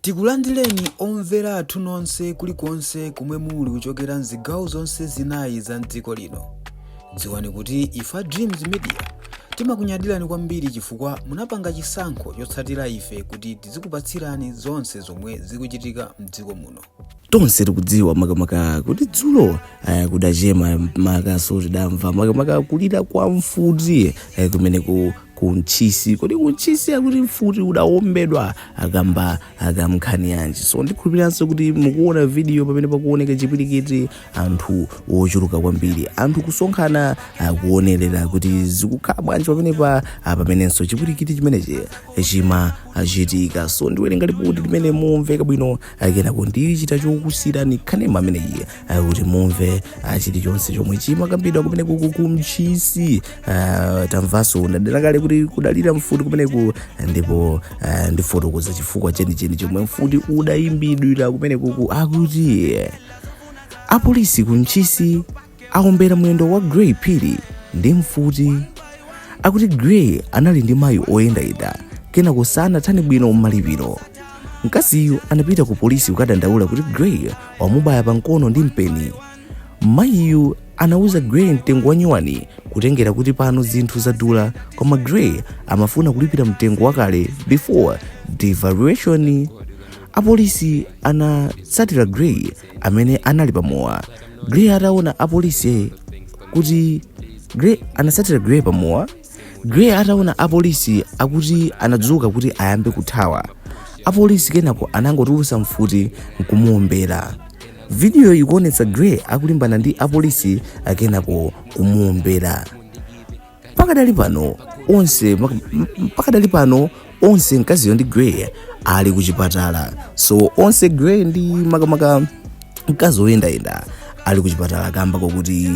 Tikulandireni omvera athu nonse kulikonse kumwe muli kuchokera mzigawo zonse zinayi za mdziko lino. Dziwani kuti ifa Dreams Media timakunyadirani kwambiri chifukwa munapanga chisankho chotsatira ife kuti tizikupatsirani zonse zomwe zikuchitika mdziko muno. Tonse tikudziwa makamaka kuti dzulo kudachema makaso tidamva makamaka kulira kwa mfuti kumene kunchisi kodi kunchisi akuti mfuti udaombedwa akamkhani yanji. So ndikhulupiranso kuti mukuona video pamene pakuoneka chipwirikiti anthu ochuluka kwambiri, anthu kusonkhana kuonerera kuti zikukhala bwanji pamenenso chipwirikiti chimenechi chimachitika. So ndiwerenga ripoti limene mumveka bwino kenako ndichita chokusirani khanema ameneyi kuti mumve chilichonse chomwe chimakambidwa kumene kumchisi. Tamvaso ndadalakale kuti kudalira mfuti kumeneku ndipo ndifotokoza chifukwa chenicheni chomwe mfuti udayimbidwira kumeneku akuti apolisi kunchisi aombera mwendo wa Gray Phiri ndi mfuti. Akuti Gray anali ndi mayi oyendayenda kenako sanathane bwino mmalipiro. Mkaziyo anapita ku polisi kukadandaula kuti Gray wamubaya pankono ndi mpeni. Mayiyu anauza Gray mtengo wa nyuwani kutengera kuti pano zinthu zadula, koma Gray amafuna kulipira mtengo wakale before devaluation. Apolisi anatsatira Gray amene anali pamowa. Gray ataona apolisi kuti Gray anatsatira Gray pamowa. Gray ataona apolisi akuti anadzuka kuti ayambe kuthawa. Apolisi kenako anangotulusa mfuti nkumuombera. Video ikuonetsa Gray akulimbana ndi apolisi kenako kumuombera. Pakadali pano onse mkaziyo ndi Gray ali kuchipatala. So onse Gray ndi makamaka mkazi oyendayenda ali kuchipatala kamba kokuti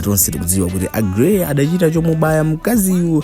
tonse tikudziwa kuti Gray adachita chomubaya mkaziyu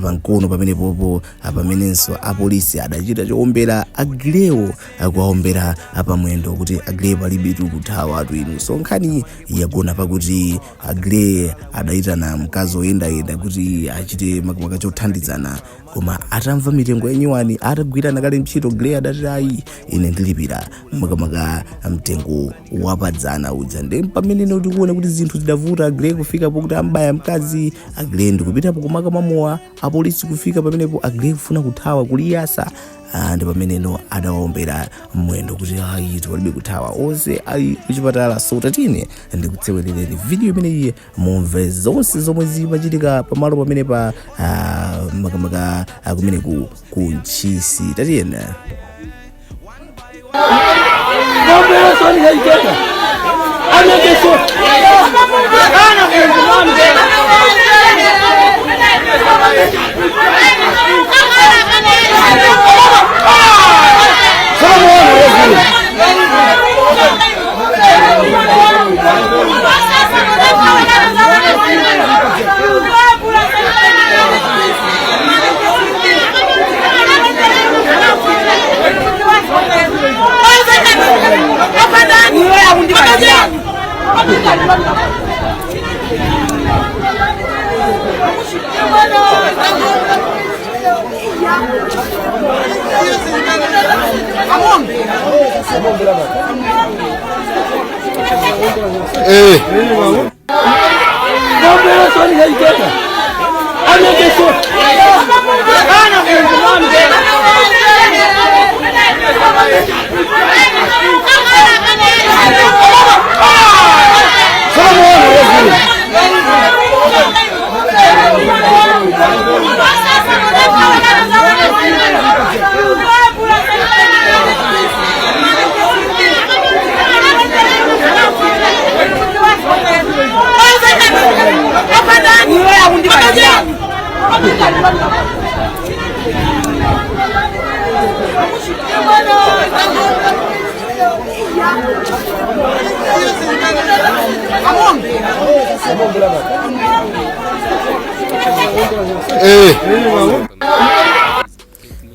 pankono pamenepopo. Pamenenso apolisi adachita choombera Graywo kuwaombera pamwendo kuti Gray palibe kuthawa inu. So nkhani yagona pakuti Gray adayitana mkazi oyendayenda kuti achite makamaka chothandizana, koma atamva mitengo ya nyuwani atagwirana kale ntchito Gray adati ayi ine ndilipira makamaka mtengo wapadzana uja. Ndi pamene tikuona kuti zinthu zidavuta Gray kufika pokuti ambaya mkazi Gray ndikupitapo kumaka mamowa apolisi kufika pamenepo Gray kufuna kuthawa kuliyasa. Ndi pameneno adawaombera mwendo kuti ayi palibe kuthawa, onse ali kuchipatala. So tatine ndikutsewerereni video imeneyi mumve zonse zomwe zimachitika pamalo pamene pa makamaka kumene kunchisi. Tatiyene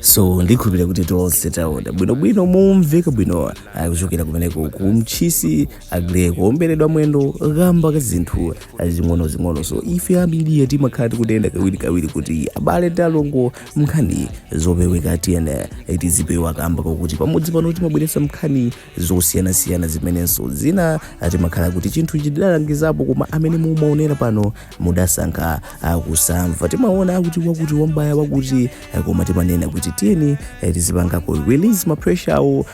So koma ndikhulupirira kuti tonse taona bwinobwino momveka bwino kuchokera kumeneko kumchisi agre kuomberedwa mwendo kamba ka zinthu zing'ono so ife amidiya timakhala tikutenda kawiri kuti abale talongo mnkhani zopeweka tiyene tizipewa kamba kokuti pamodzi pano timabweretsa mnkhani zosiyanasiyana zimenenso zina timakhala kuti chinthu chidalangizapo koma amene mumaonera pano mudasankha kusamva timaona kuti wakuti wambaya wakuti koma timanena kuti tiyeni tizipanga ku release ma pressure awo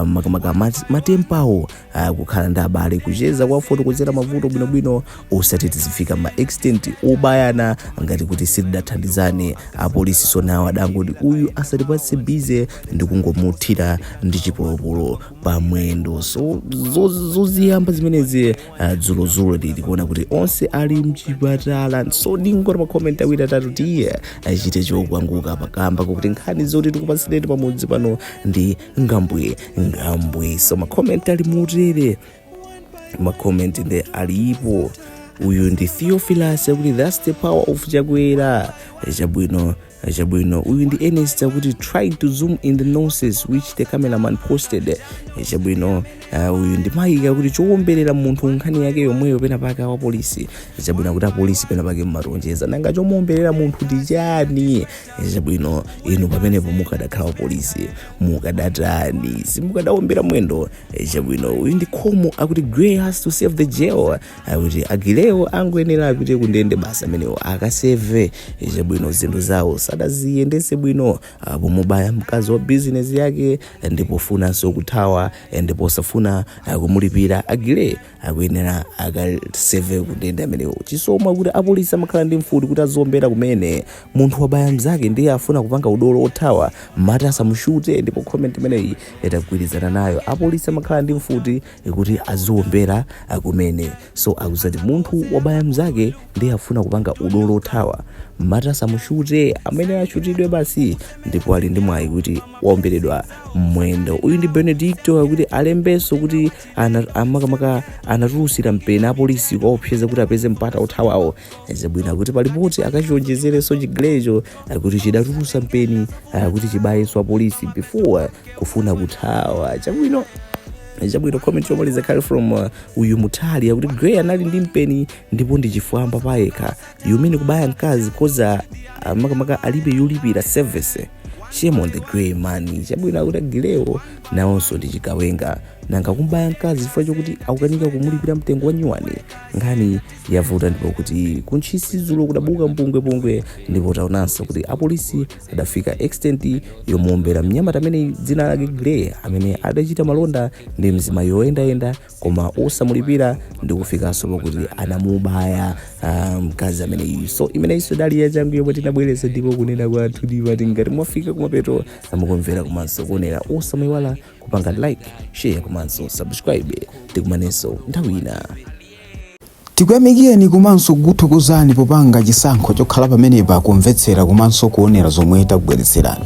makamaka matempawo kukhala ndi abale kucheza kwa foto kuzera mavuto bwinobwino osati tizifika ma extent obayana ngati kuti sitidathandizane apolisi sonawo adangoti uyu asatipatse bize ndi kungomuthira ndi chipolopolo pa mwendo so zoziyamba zimenezi dzulo tikuona kuti onse ali mchipatala so ndingoti ma comment awiri atatu tiye achite chokwanguka pakamba kuti nkhani zoti tikupatsideni pamodzi pano ndi ngambwe so ma comment ali mutere ma comment ndi alipo uyu ndi Theophilus kuti that's the power of Jaguera chabwino uyu ndi Ernest kuti try to zoom in the nonsense which the cameraman posted chabwino uyu ndi Maika kuti choomberera munthu nkhani yake yomweyo pena paka wa polisi chabwino kuti apolisi pena pake mmaronjeza nanga chomuomberera munthu ndi chani chabwino inu pamenepo mukadakhala wa polisi mukadatani simukadaombera mwendo chabwino uyu ndi Khomo akuti Gray has to save the jail kuti Agileo angoyenera kuti kundende basa amenewo akaseve chabwino zinthu zawo sadaziyendese bwino pomubaya mkazi wa business yake ndipo funanso kuthawa ndipo safuna kumulipira Agile akuyenera akaseve kundende amenewo chisoma kuti apolisi amakhala ndi mfuti kuti azombera kumene munthu wabaya mzake ndiye afuna kupanga udolo othawa mati asamushute ndipo comment imeneyi itagwirizana nayo apolisi amakhala ndi mfuti kuti azombera kumene so akuzati munthu wabaya mzake ndiye afuna kupanga udolo othawa mati asamushute amene achutidwe basi ndipo ali ndi mwayi kuti waomberedwa mwendo uyu ndi Benedicto kuti alembeso kuti amakamaka anatulutsa mpeni apolisi kwaopseza kuti apeze mpata othawawo zabwino kuti palipoti akachionjezereso chiglecho kuti chidatulutsa mpeni kuti chibayeso apolisi before kufuna kuthawa chabwino comment yomaliza kale from uyu Mutali akuti Gray anali ndi mpeni ndipo ndichifwamba payekha yumene kubaya mkazi koza makamaka alibe yolipira service shame on the Gray man chabwino akuti Agileo nawonso ndichikawenga nanga kumbaya mkazi chifukwa chokuti akukanika kumulipira mtengo wa nyuwani nkhani yavuta ndipo kuti kunchisi dzulo kudabuka mpungwepungwe ndipo taonanso kuti apolisi adafika extent yomuombera mnyamata amene dzina lake Gray amene adachita malonda ndi mzima yoyendayenda koma osamulipira ndi kufikanso pakuti anamubaya mkazi ameneyi so imeneyinso dali yachangu yomwe tinabwereza ndipo kunena kwathu ndipati ngati mwafika kumapeto mukumvera komanso kuonera osamayiwala kupanga like share komanso subscribe tikumanenso nthawi ina tikuyamikeni komanso kuthokozani popanga chisankho chokhala pamenepa kumvetsera komanso kuonera zomwe takubweretserani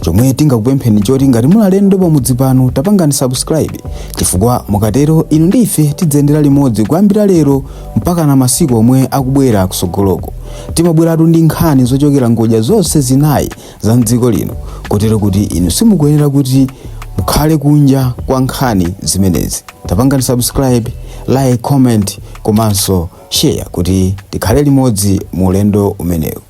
chomwe tingakupempheni choti ngati mulalendo pamudzi pano tapangani subscribe chifukwa mukatero inu ndife tidzendera limodzi kuyambira lero mpaka na masiku omwe akubwera kusogoloko timabweratu ndi nkhani zochokera ngodya zonse zinayi za mdziko lino kotero kuti inu simukuyenera kuti mukhale kunja kwa nkhani zimenezi tapangani subscribe like comment komanso share kuti tikhale limodzi mu ulendo umenewu